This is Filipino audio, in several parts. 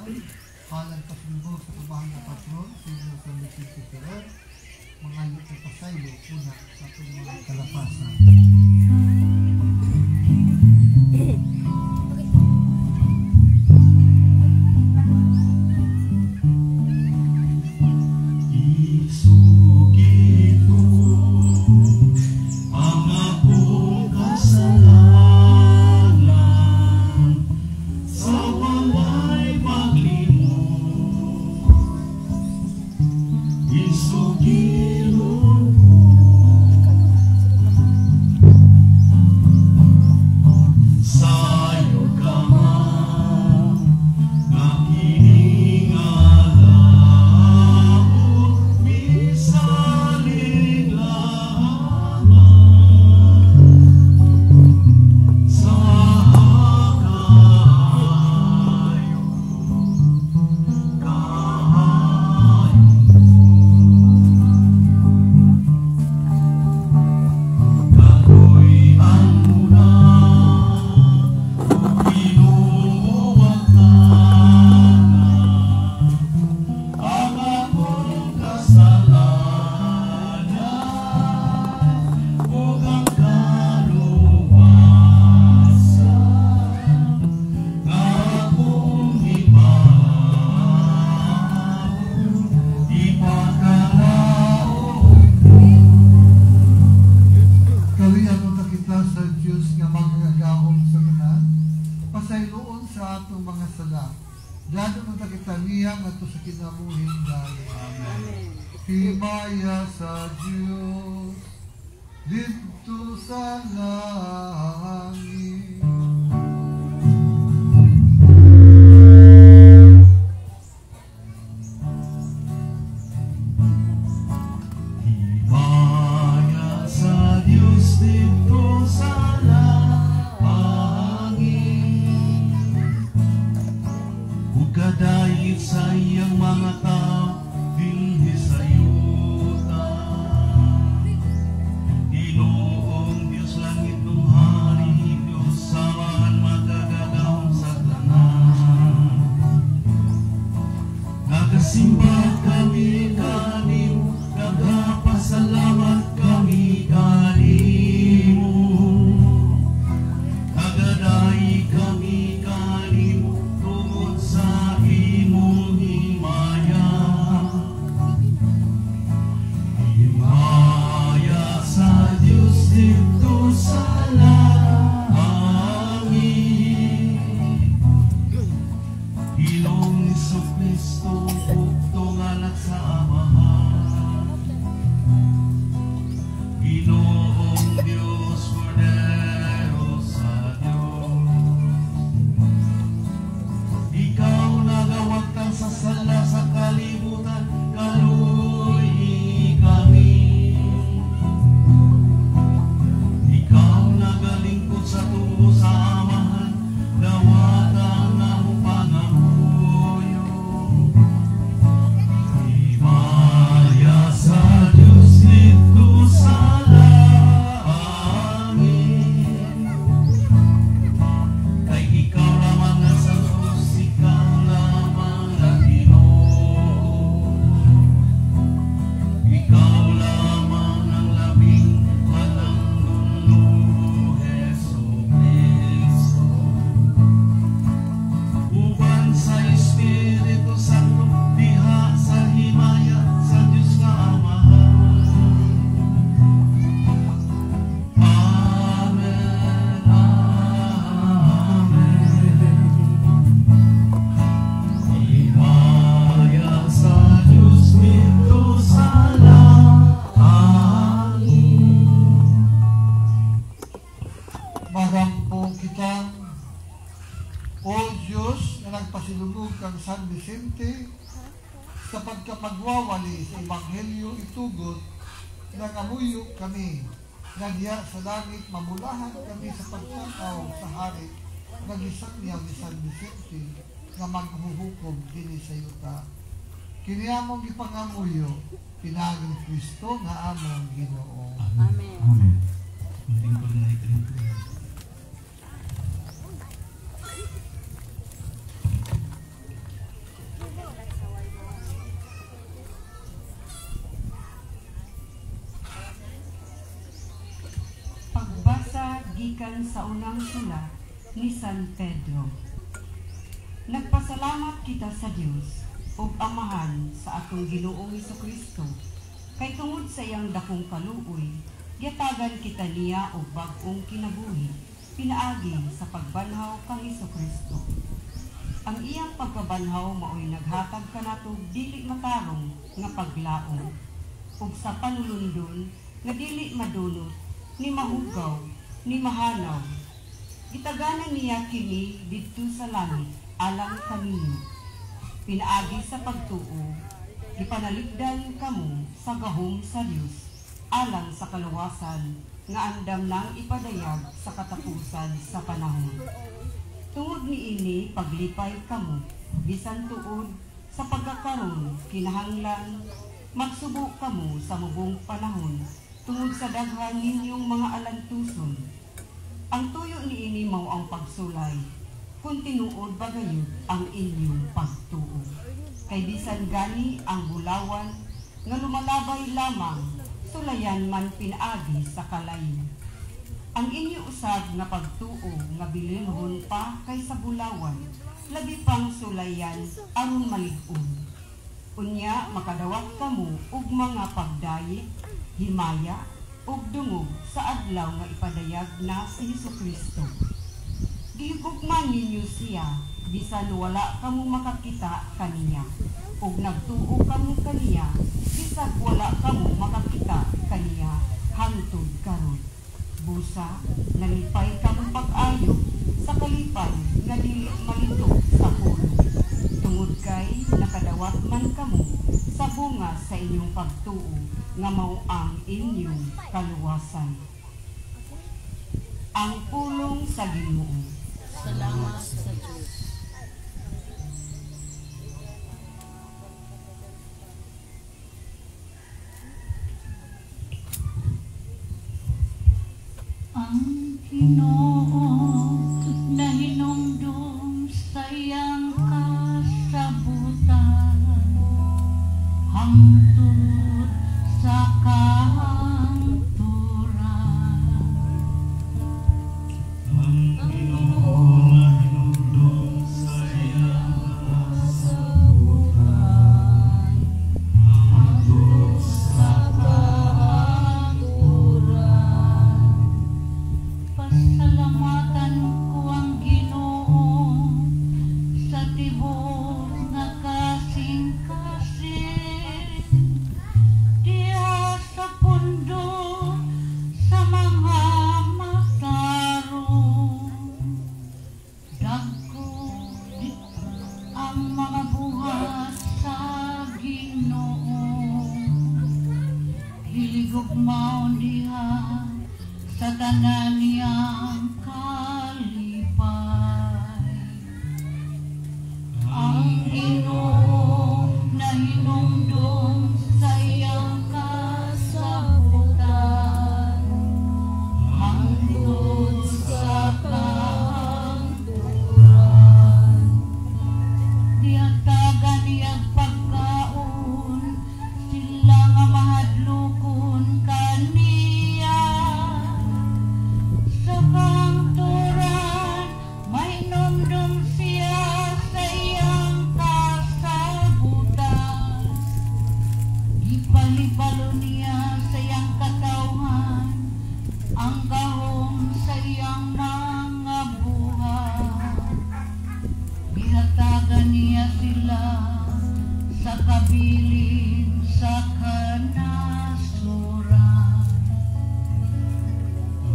Panginoon, palang pasulubog sa kabahang na patron, Sino sa Vicente Ferrer, mga lupang pasaylo, una sa itong mga kalapasan. Himaya sa Diyos dito sa langit. Himaya sa Diyos dito sa langit. Ugadayin sa iyang mga tao dinhi sa yuta. Ginoong Diyos langit ng hari, Diyos samahan magagagawang sa tanan. Nagasimba kami kanimo, nagapasalamat kami kanimo. Nagadayi kami kanimo tungod sa imong himaya. Himaya sa Diyos dito sa langit. Ilong ni Jesucristo, buktong anak sa Amahan. Ginoong Diyos, Cordero sa Diyos. Ikaw nagawag kang sa sala sa kalibutan, kaluoy kami. Ikaw nagalingkod sa tubo sa Amahan, dawatan ang pangamuyo. Himaya sa Diyos dito sa langit. Kay ikaw lamang ang sa Diyos, ikaw lamang ang Ginoo. Ikaw lamang ang labing mananggulo, Jesucristo. Uban sa Espiritu Santo, diha sa himaya sa Diyos nga Amahan. Amen, amen. Himaya sa Diyos dito sa langit. Marampo kita, O Diyos, na nagpasilubog kang San Vicente sa pagkapagwawali sa Ebanghelyo itugot, nangamuyo kami, nagya sa langit, mamulahan kami sa pagtakaw sa hari, nagisang niya ni San Vicente, na maghuhukom din sa yuta. Kini among ipangamuyo, pinagin Kristo nga among Ginoo. Amen. Amen. gikan sa unang sulat ni San Pedro. Nagpasalamat kita sa Dios ug Amahan sa atong Ginoong Hesukristo, kay tungod sa iyang dakong kaluoy, giatagan kita niya og bag-ong kinabuhi, pinaagi sa pagbanhaw kang Hesukristo. Ang iyang pagkabanhaw maoy naghatag kanatog dili matarong nga paglaom, ug sa panulundon nga dili madunot ni mahugaw ni mahanaw. Gitaganan niya kini didto sa langit alang kanino. Pinaagi sa pagtuo, ipanaligdan kamo sa gahom sa Dios alang sa kaluwasan nga andam nang ipadayag sa katapusan sa panahon. Tungod niini paglipay kamo bisan tuod sa pagkakaroon kinahanglan magsubo kamo sa mubong panahon tungod sa daghan ninyong mga alantuson. Ang tuyo niini mao ang pagsulay kung tinuod bagayod ang inyong pagtuo. Kay bisan gani ang bulawan nga lumalabay lamang, sulayan man pinaagi sa kalayo. Ang inyo usab nga pagtuo nga bilinhon pa kaysa bulawan, labi pang sulayan aron malig-on. Unya makadawat kamo og mga pagdayik, himaya ug dungog sa adlaw nga ipadayag na si Hesukristo. Gihugman ninyo siya, bisan wala kamo makakita kaniya, ug nagtuo kamo kaniya, bisan wala kamo makakita kaniya, hangtod karon. Busa, nalipay kamo pag-ayo sa kalipay nga dili malindog sa pulo. Tungod kay nakadawat man kamo sa bunga sa inyong pagtuo nga mao ang inyong kaluwasan. Ang pulong sa Ginoo. Salamat sa Diyos. Ang Ginoo na hinumdum sa iyang kasabutan, hangtod sa kahangturan. Ang Ginoo na hinumdum sa iyang kasabutan, hangtod sa kahangturan. Pasalamatan ko ang Ginoo sa tibok nga kasing-kasing, diha sa pundo sa mga matarong. Dagko ang mga buhat sa Ginoo, hiligugmaon diha sa tanan niyang kalipay. Ang Ginoo na hinumdum sa iyang kasabutan, hangtod sa kahangturan. Diatagan niyang pagkaon, sila nga mahadlokon kaniya. Sa kahangturan, may numdum siya sa iyang kasabutan. Ipalibalo niya sa iyang katawhan ang gahom sa iyang mga buhat. Gihatagan niya sila sa kabilin sa kanasuran.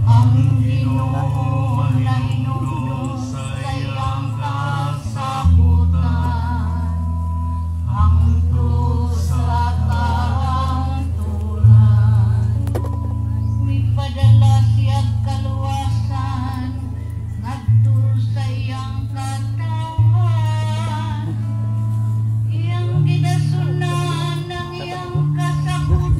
Ang Ginoo na hinumdum sa iyang kasabutan, hangtod sa kahangturan. Mipadala siyang kaluwasan ngadto sa iyang katawan. Iyang gidasunan ng iyang kasabutan.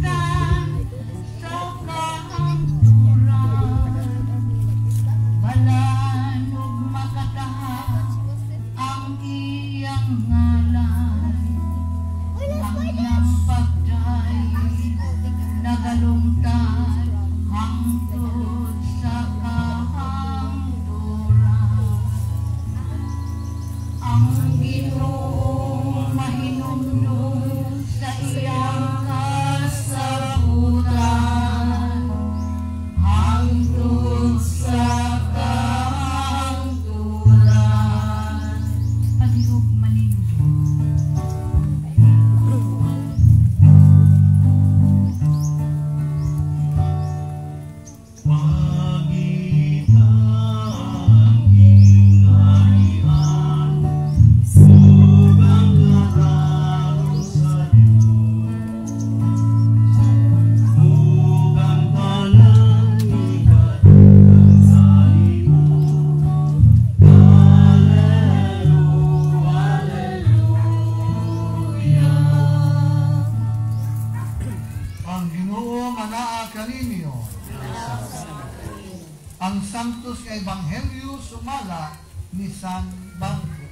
sumala ni San Bangko.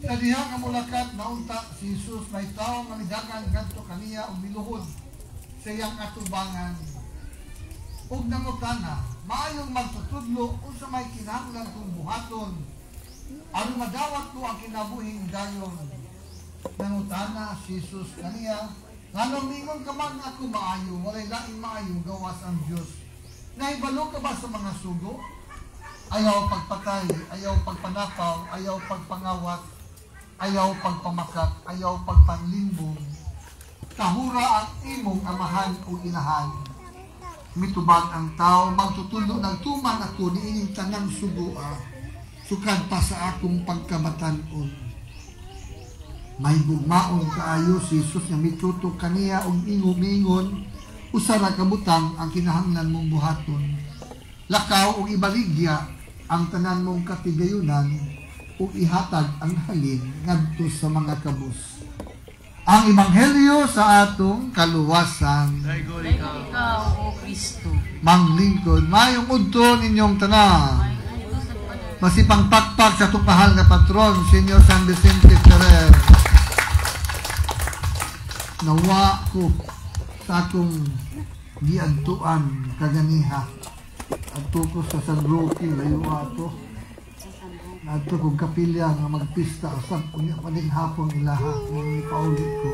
Sa diha nga mulakat na unta si Jesus may tao nga midagan ngadto kaniya og miluhod sa iyang atubangan. Ug nangutana, maayong magtutudlo unsa may kinahanglan kong buhaton aron madawat ko ang kinabuhing dayon. Nangutana si Jesus kaniya, nganong mingon ka man ako maayo, walay laing maayo gawas ang Dios. Nahibalo ka ba sa mga sugo? Ayaw pagpatay, ayaw pagpanakaw, ayaw pagpangawat, ayaw pagpamakat, ayaw pagpanlimbong. Kahura ang imong amahan o inahan. Mitubag ang tao, magtutulo ng tuman ako ni ining tanang sugua, sukad pa sa akong pagkamatanon. May gugmaon kaayo si Jesus nga mitutok kaniya og ingon-ingon, usara kabutang ang kinahanglan mong buhaton. Lakaw og ibaligya ang tanan mong katigayunan o ihatag ang halin ngadto sa mga kabus. Ang Ebanghelyo sa atong kaluwasan. Ikaw, O Kristo. Manglingkod, mayong udto ninyong tanan. Masipang pakpak sa itong mahal na patron, Senyor San Vicente Ferrer. Nawa ko sa akong giadtuan kaganiha. Adto ko sa San Roque, layo ato. Adto kong kapilya nga magpista asap unya paning hapon ilaha kung ipauli ko.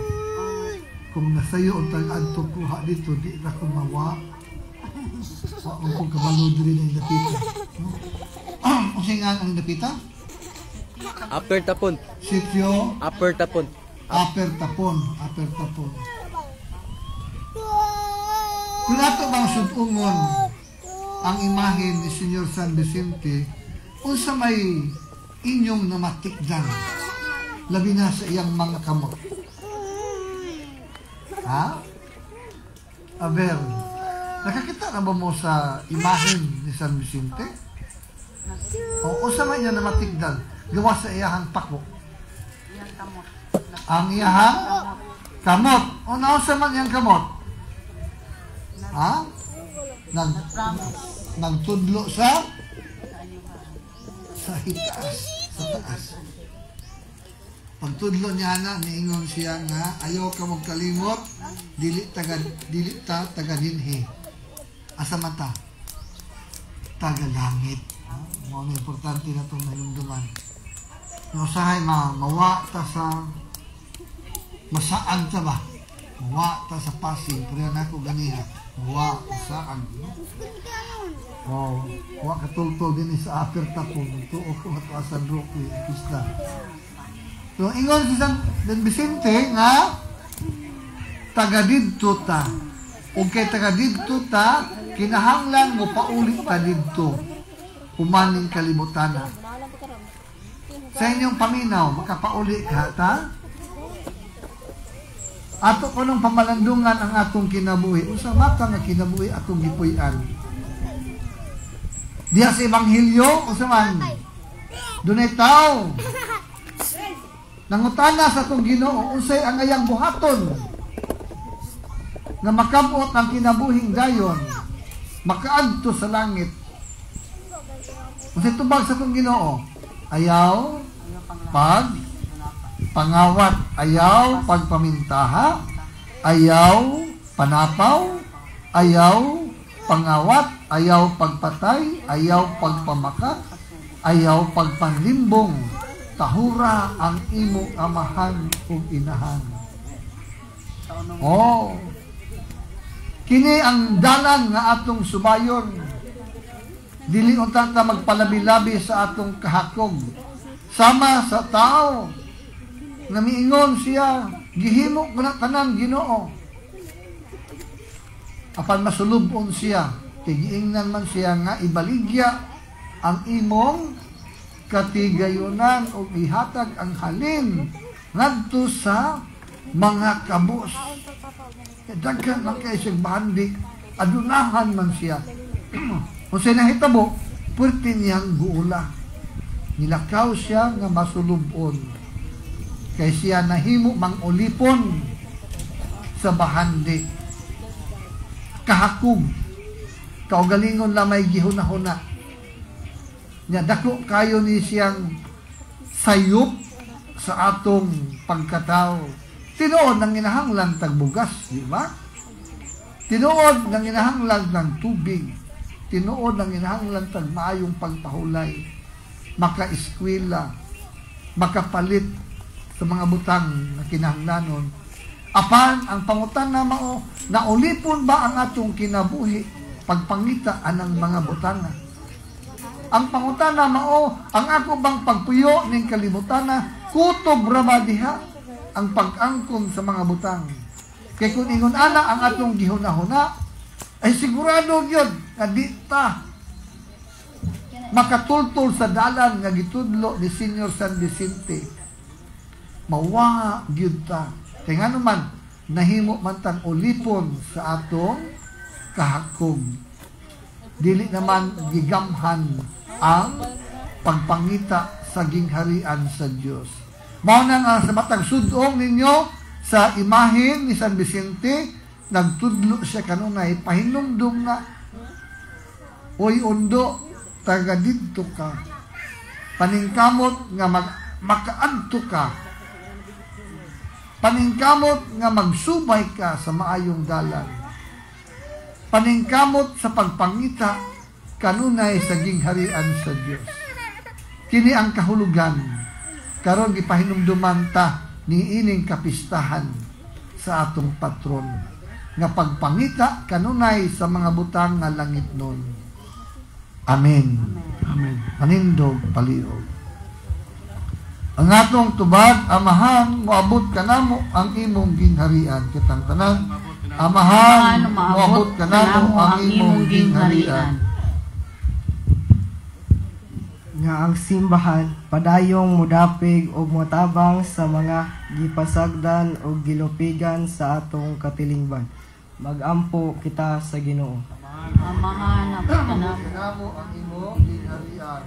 Kung nasayo untang adto ko ha dito di na ko mawa. Wa ko kabalo diri ng dapita. Unsay nga ang dapita? Upper Tapon. Sitio Upper Tapon. Upper Tapon. Kung ato bang sutungon ang imahe ni Senyor San Vicente, unsa may inyong namatikdan labi na sa iyang mga kamot? Ha? Aber, nakakita na ba mo sa imahen ni San Vicente? O unsa may iyang namatikdan gawa sa iyahang pako? Ang iyahang kamot. O naunsa man iyang kamot? Ha? Nagtudlo sa hitaas, sa taas. Pagtudlo niya na, niingon siya nga, ayaw ka mong kalimot, dili ta taga-dinhi. Asa mata? Taga-langit. Mga importante na itong nalungduman. Yung usahay, mawa ta sa masaan ta ba? Mawa ta sa Pasig, pero na ako ganiha. Mawa, masaan. Wa katultol din sa Upper Tapon, tuo ko nga San Roque, pista. So, ingon si San Vicente nga, taga-didto ta. O kay taga-didto ta, kinahanglan mo paulit ta didto. Humaning kalimutana. Sa inyong paminaw, makapauli ka ta? Ato ko nung pamalandungan ang atong kinabuhi. Unsa mata nga kinabuhi atong gipuy-an. Diya sa Ebanghelyo, unsa man? Dunay tao. Nangutana sa atong Ginoo, unsay ang ayang buhaton nga makabot ang kinabuhing dayon, makaadto sa langit. Unsay tubag sa atong Ginoo? Ayaw pangawat, ayaw pagpamintaha, ayaw panapaw, ayaw pangawat, ayaw pagpatay, ayaw pagpamakat, ayaw pagpanlimbong, tahura ang imong amahan ug inahan. Kini ang dalan nga atong subayon. Dili unta ta magpalabi-labi sa atong kahakog. Sama sa tao nga miingon siya, gihimo ko na tanan Ginoo. Apan masulubon siya, kay giingnan man siya nga ibaligya ang imong katigayunan o ihatag ang halin ngadto sa mga kabus. Daghan man kay siyang bahandi, adunahan man siya. Kung siya nahitabo, pwerte niyang guula. Nilakaw siya nga masulubon. Kay siya nahimo mang ulipon sa bahandi. kahakog. Kaugalingon na may gihuna-huna. Nya dako kayo ni siyang sayop sa atong pagkatao. Tinuod ng inahanglan tagbugas, di ba? Tinuod ng inahanglan ng tubig. Tinuod ng inahanglan tag maayong pagpahulay. Maka-eskwela, makapalit sa mga butang na kinahanglanon. Apan ang pangutan na mao, naulipon ba ang atong kinabuhi pagpangita anang mga butanga? Ang pangutan na mao, ang ako bang pagpuyo ning kalibutan na kutob ra ba diha ang pag-angkon sa mga butang? Kay kung ingon ana ang atong gihuna-huna, ay sigurado gyud nga di ta makatultol sa dalan nga gitudlo ni Senior San Vicente. Mawa gyud ta. Kay ngano man nahimo man tang ulipon sa atong kahakog. Dili naman gigamhan ang pagpangita sa gingharian sa Dios. Mao na nga sa matag sudong ninyo sa imahe ni San Vicente, nagtudlo siya kanunay pahinumdum na, oy undo, taga didto ka, paningkamot nga makaadto ka, paningkamot nga magsubay ka sa maayong dalan, paningkamot sa pagpangita kanunay sa gingharian sa Dios. Kini ang kahulugan karon gipahinumduman ta ni ining kapistahan sa atong patron nga pagpangita kanunay sa mga butang nga langitnon. Amen. Amen. Manindog paliog. Ang atong tubag, Amahan, moabot ka namo ang imong gingharian. Kitang tanan, Amahan, moabot ka namo ang imong gingharian. Nga ang simbahan padayong mudapig o motabang sa mga gipasagdan o gilupigan sa atong katilingban. Magampo kita sa Ginoo. Amahan, abot ka namo ang imong gingharian.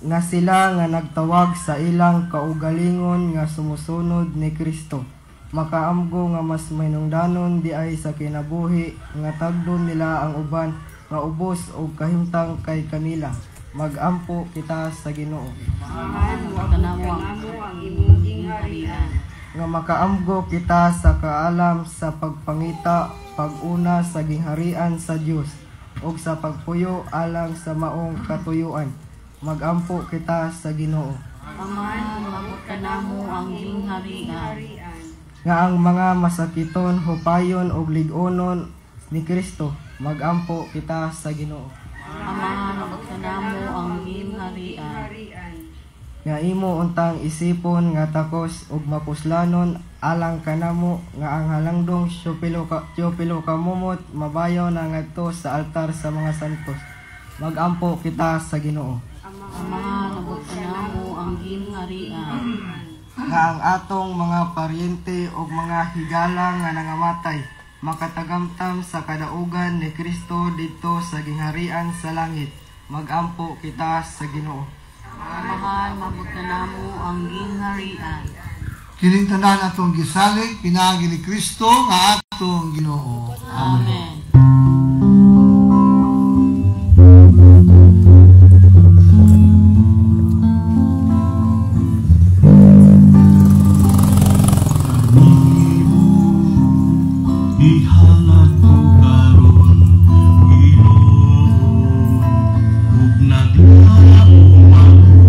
Nga sila nga nagtawag sa ilang kaugalingon nga sumusunod ni Kristo. Makaamgo nga mas mainungdanon di ay sa kinabuhi nga tagdon nila ang uban nga ubos o kahimtang kay kanila. Magampo kita sa Ginoo. Amahan, abot ka namo ang imong gingharian. Nga makaamgo kita sa kaalam sa pagpangita pag-una sa gingharian sa Dios ug sa pagpuyo alang sa maong katuyuan. Magampo kita sa Ginoo. Amahan, abot ka namo ang gingharian. Nga ang mga masakiton, hupayon ug lig-onon ni Kristo, magampo kita sa Ginoo. Amahan, abot ka namo ang gingharian. Nga imo untang isipon nga takos ug mapuslanon alang kanamo nga ang halangdong syupilo ka mumot mabayaw na ngadto sa altar sa mga santos. Magampo kita sa Ginoo. Amahan, abot ka namo ang gingharian. Nga ang atong mga paryente ug mga higala nga nangamatay makatagamtam sa kadaugan ni Kristo dito sa gingharian sa langit. Magampo kita sa Ginoo. Amahan, abot ka namo ang gingharian. Kining tanan atong gisalig pinaagi ni Kristo nga atong Ginoo. Amen. Ihangat ko karon Ginoo ug naglaom ako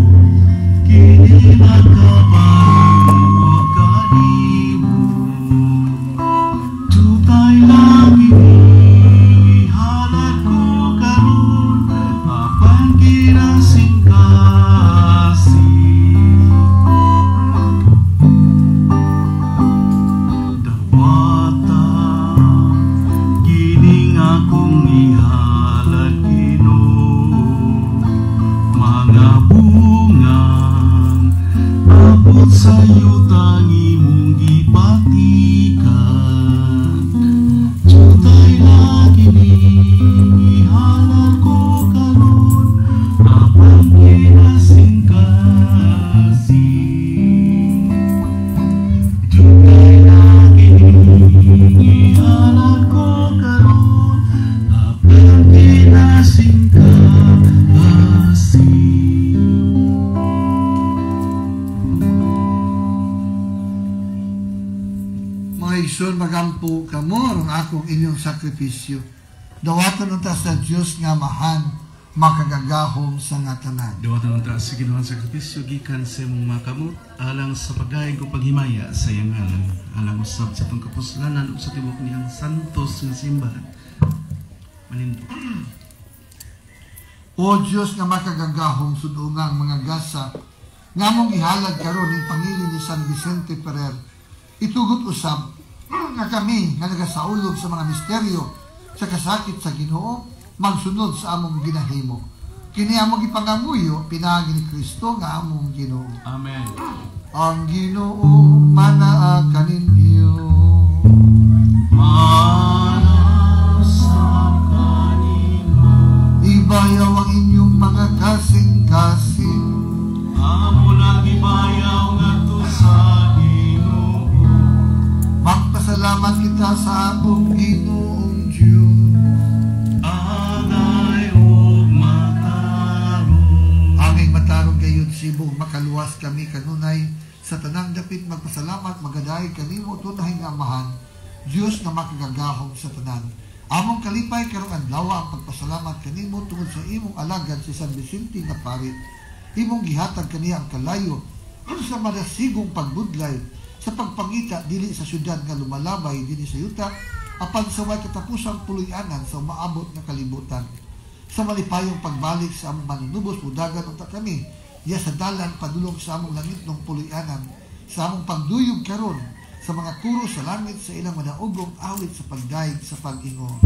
kini nagkabayo o kanimo tutay na sampu kamo ang akong inyong sakripisyo. Dawaton unta sa Dios nga mahan makagagahom sa nga tanan. Dawatan ang taas sa ginawan sakripisyo gikan sa imong mga kamot alang sa pagayag o paghimaya sa iyang ngalan, alang usab sa itong kapuslanan o sa tibok niyang santos nga simbahan. Manindot. O Diyos nga makagagahom sudungang mga gasa nga mong ihalad karon ng pangilin ni San Vicente Ferrer, itugot usab nga kami nga nagasaulog sa mga misteryo sa kasakit sa Ginoo magsunod sa among ginahimo. Kini among ipangamuyo pinagi ni Kristo nga among Ginoo. Amen. Ang Ginoo manaa kaninyo. Ibayaw ang inyong mga kasing-kasing. Amo lang ibayaw nga to sa Ginoo. Magpasalamat kita sa among Ginoong Diyos. Angay o matarong. Angay matarong gayud sibong makaluwas kami kanunay sa tanang dapit magpasalamat magaday kanimo tunay nga amahan. Diyos nga makagagahom sa tanan. Among kalipay karong adlaw ang pagpasalamat kanimo tungod sa imong alagad si San Vicente nga parit. Imong gihatag kaniya ang kalayo sa madasigong pagbudlay sa pagpangita dili sa syudad nga lumalabay dinhi sa yuta apan sa way katapusang puloy-anan sa maabot nga kalibutan. Sa malipayong pagbalik sa among manunubos mudagan unta kami diya sa dalan padulong sa among langit ng puloy-anan sa among pagduyog karon sa mga kuro sa langit sa ilang manaugong awit sa pagdaig sa pag-ingon.